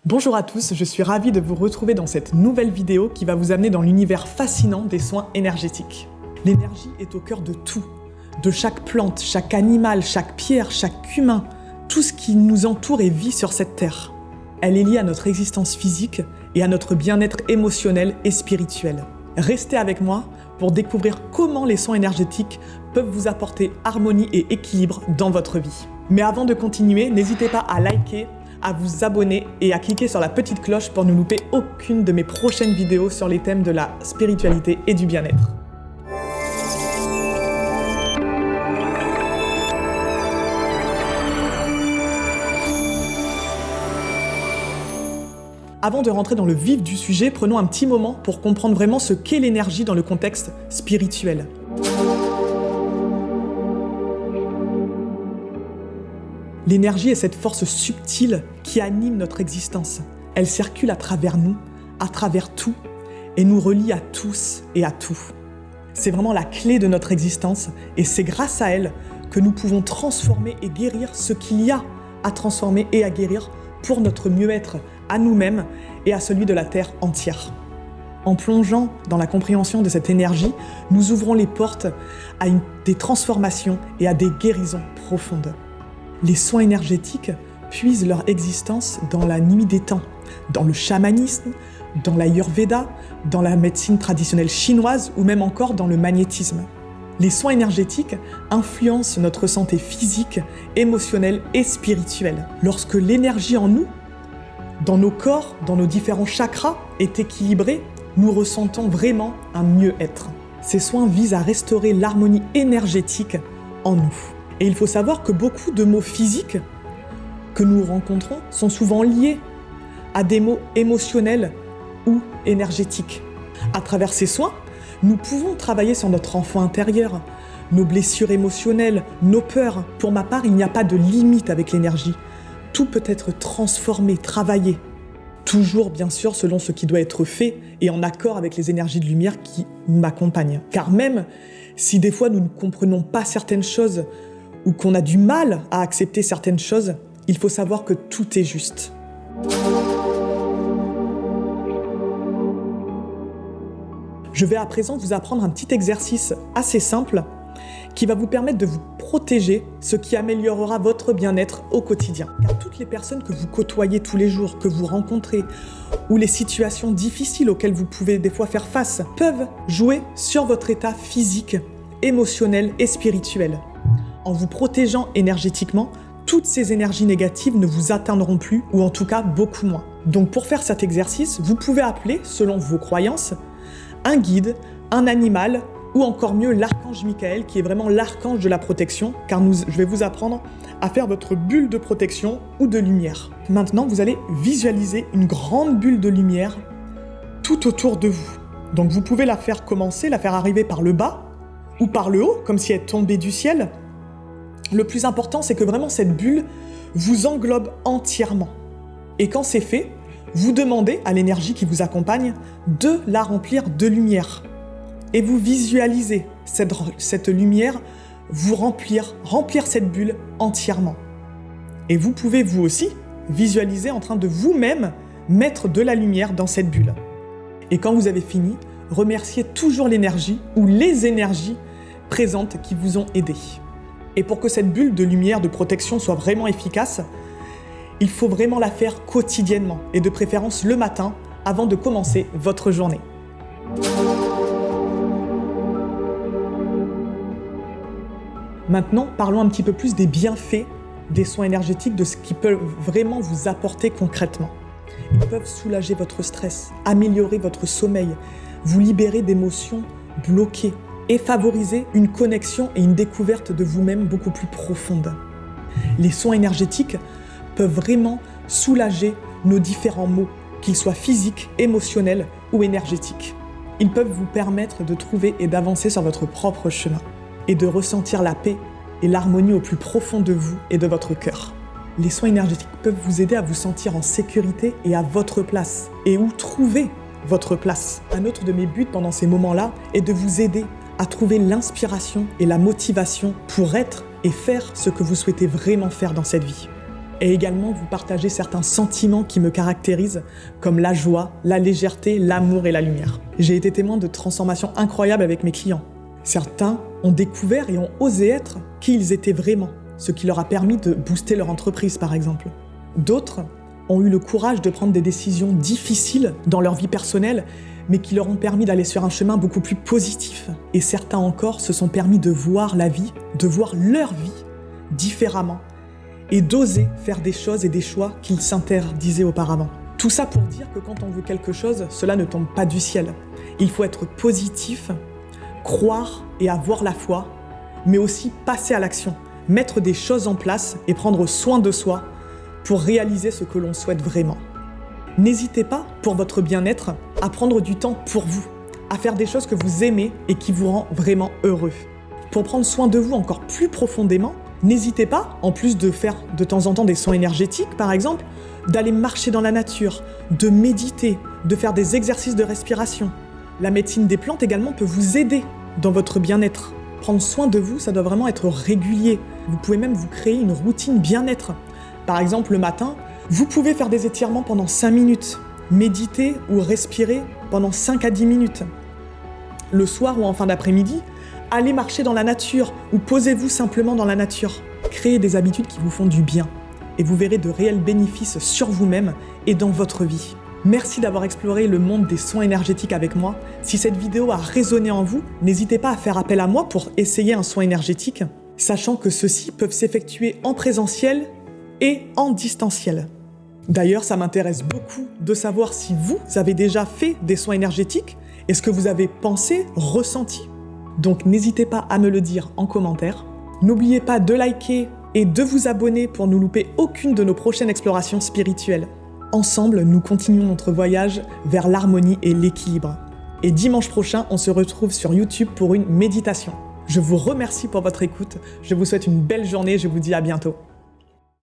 Bonjour à tous, je suis ravie de vous retrouver dans cette nouvelle vidéo qui va vous amener dans l'univers fascinant des soins énergétiques. L'énergie est au cœur de tout, de chaque plante, chaque animal, chaque pierre, chaque humain, tout ce qui nous entoure et vit sur cette terre. Elle est liée à notre existence physique et à notre bien-être émotionnel et spirituel. Restez avec moi pour découvrir comment les soins énergétiques peuvent vous apporter harmonie et équilibre dans votre vie. Mais avant de continuer, n'hésitez pas à liker, à vous abonner et à cliquer sur la petite cloche pour ne louper aucune de mes prochaines vidéos sur les thèmes de la spiritualité et du bien-être. Avant de rentrer dans le vif du sujet, prenons un petit moment pour comprendre vraiment ce qu'est l'énergie dans le contexte spirituel. L'énergie est cette force subtile qui anime notre existence. Elle circule à travers nous, à travers tout, et nous relie à tous et à tout. C'est vraiment la clé de notre existence, et c'est grâce à elle que nous pouvons transformer et guérir ce qu'il y a à transformer et à guérir pour notre mieux-être à nous-mêmes et à celui de la Terre entière. En plongeant dans la compréhension de cette énergie, nous ouvrons les portes à des transformations et à des guérisons profondes. Les soins énergétiques puisent leur existence dans la nuit des temps, dans le chamanisme, dans l'Ayurveda, dans la médecine traditionnelle chinoise ou même encore dans le magnétisme. Les soins énergétiques influencent notre santé physique, émotionnelle et spirituelle. Lorsque l'énergie en nous, dans nos corps, dans nos différents chakras, est équilibrée, nous ressentons vraiment un mieux-être. Ces soins visent à restaurer l'harmonie énergétique en nous. Et il faut savoir que beaucoup de maux physiques que nous rencontrons sont souvent liés à des maux émotionnels ou énergétiques. À travers ces soins, nous pouvons travailler sur notre enfant intérieur, nos blessures émotionnelles, nos peurs. Pour ma part, il n'y a pas de limite avec l'énergie. Tout peut être transformé, travaillé. Toujours, bien sûr, selon ce qui doit être fait et en accord avec les énergies de lumière qui m'accompagnent. Car même si des fois nous ne comprenons pas certaines choses ou qu'on a du mal à accepter certaines choses, il faut savoir que tout est juste. Je vais à présent vous apprendre un petit exercice assez simple qui va vous permettre de vous protéger, ce qui améliorera votre bien-être au quotidien. Car toutes les personnes que vous côtoyez tous les jours, que vous rencontrez, ou les situations difficiles auxquelles vous pouvez des fois faire face, peuvent jouer sur votre état physique, émotionnel et spirituel. En vous protégeant énergétiquement, toutes ces énergies négatives ne vous atteindront plus, ou en tout cas beaucoup moins. Donc pour faire cet exercice, vous pouvez appeler, selon vos croyances, un guide, un animal, ou encore mieux l'archange Michael, qui est vraiment l'archange de la protection, car je vais vous apprendre à faire votre bulle de protection ou de lumière. Maintenant, vous allez visualiser une grande bulle de lumière tout autour de vous. Donc vous pouvez la faire commencer, la faire arriver par le bas, ou par le haut, comme si elle tombait du ciel. Le plus important, c'est que vraiment cette bulle vous englobe entièrement. Et quand c'est fait, vous demandez à l'énergie qui vous accompagne de la remplir de lumière. Et vous visualisez cette lumière vous remplir cette bulle entièrement. Et vous pouvez vous aussi visualiser en train de vous-même mettre de la lumière dans cette bulle. Et quand vous avez fini, remerciez toujours l'énergie ou les énergies présentes qui vous ont aidé. Et pour que cette bulle de lumière de protection soit vraiment efficace, il faut vraiment la faire quotidiennement et de préférence le matin avant de commencer votre journée. Maintenant, parlons un petit peu plus des bienfaits des soins énergétiques, de ce qu'ils peuvent vraiment vous apporter concrètement. Ils peuvent soulager votre stress, améliorer votre sommeil, vous libérer d'émotions bloquées et favoriser une connexion et une découverte de vous-même beaucoup plus profonde. Les soins énergétiques peuvent vraiment soulager nos différents maux, qu'ils soient physiques, émotionnels ou énergétiques. Ils peuvent vous permettre de trouver et d'avancer sur votre propre chemin et de ressentir la paix et l'harmonie au plus profond de vous et de votre cœur. Les soins énergétiques peuvent vous aider à vous sentir en sécurité et à votre place, et où trouver votre place. Un autre de mes buts pendant ces moments-là est de vous aider à trouver l'inspiration et la motivation pour être et faire ce que vous souhaitez vraiment faire dans cette vie. et également vous partager certains sentiments qui me caractérisent, comme la joie, la légèreté, l'amour et la lumière. J'ai été témoin de transformations incroyables avec mes clients. Certains ont découvert et ont osé être qui ils étaient vraiment, ce qui leur a permis de booster leur entreprise par exemple. D'autres ont eu le courage de prendre des décisions difficiles dans leur vie personnelle, mais qui leur ont permis d'aller sur un chemin beaucoup plus positif. Et certains encore se sont permis de voir la vie, de voir leur vie différemment, et d'oser faire des choses et des choix qu'ils s'interdisaient auparavant. Tout ça pour dire que quand on veut quelque chose, cela ne tombe pas du ciel. Il faut être positif, croire et avoir la foi, mais aussi passer à l'action, mettre des choses en place et prendre soin de soi pour réaliser ce que l'on souhaite vraiment. N'hésitez pas, pour votre bien-être, à prendre du temps pour vous, à faire des choses que vous aimez et qui vous rendent vraiment heureux. Pour prendre soin de vous encore plus profondément, n'hésitez pas, en plus de faire de temps en temps des soins énergétiques par exemple, d'aller marcher dans la nature, de méditer, de faire des exercices de respiration. La médecine des plantes également peut vous aider dans votre bien-être. Prendre soin de vous, ça doit vraiment être régulier. Vous pouvez même vous créer une routine bien-être. Par exemple, le matin, vous pouvez faire des étirements pendant 5 minutes, méditer ou respirer pendant 5 à 10 minutes. Le soir ou en fin d'après-midi, allez marcher dans la nature ou posez-vous simplement dans la nature. Créez des habitudes qui vous font du bien et vous verrez de réels bénéfices sur vous-même et dans votre vie. Merci d'avoir exploré le monde des soins énergétiques avec moi. Si cette vidéo a résonné en vous, n'hésitez pas à faire appel à moi pour essayer un soin énergétique, sachant que ceux-ci peuvent s'effectuer en présentiel et en distanciel. D'ailleurs, ça m'intéresse beaucoup de savoir si vous avez déjà fait des soins énergétiques et ce que vous avez pensé, ressenti. Donc n'hésitez pas à me le dire en commentaire. N'oubliez pas de liker et de vous abonner pour ne louper aucune de nos prochaines explorations spirituelles. Ensemble, nous continuons notre voyage vers l'harmonie et l'équilibre. Et dimanche prochain, on se retrouve sur YouTube pour une méditation. Je vous remercie pour votre écoute, je vous souhaite une belle journée, je vous dis à bientôt.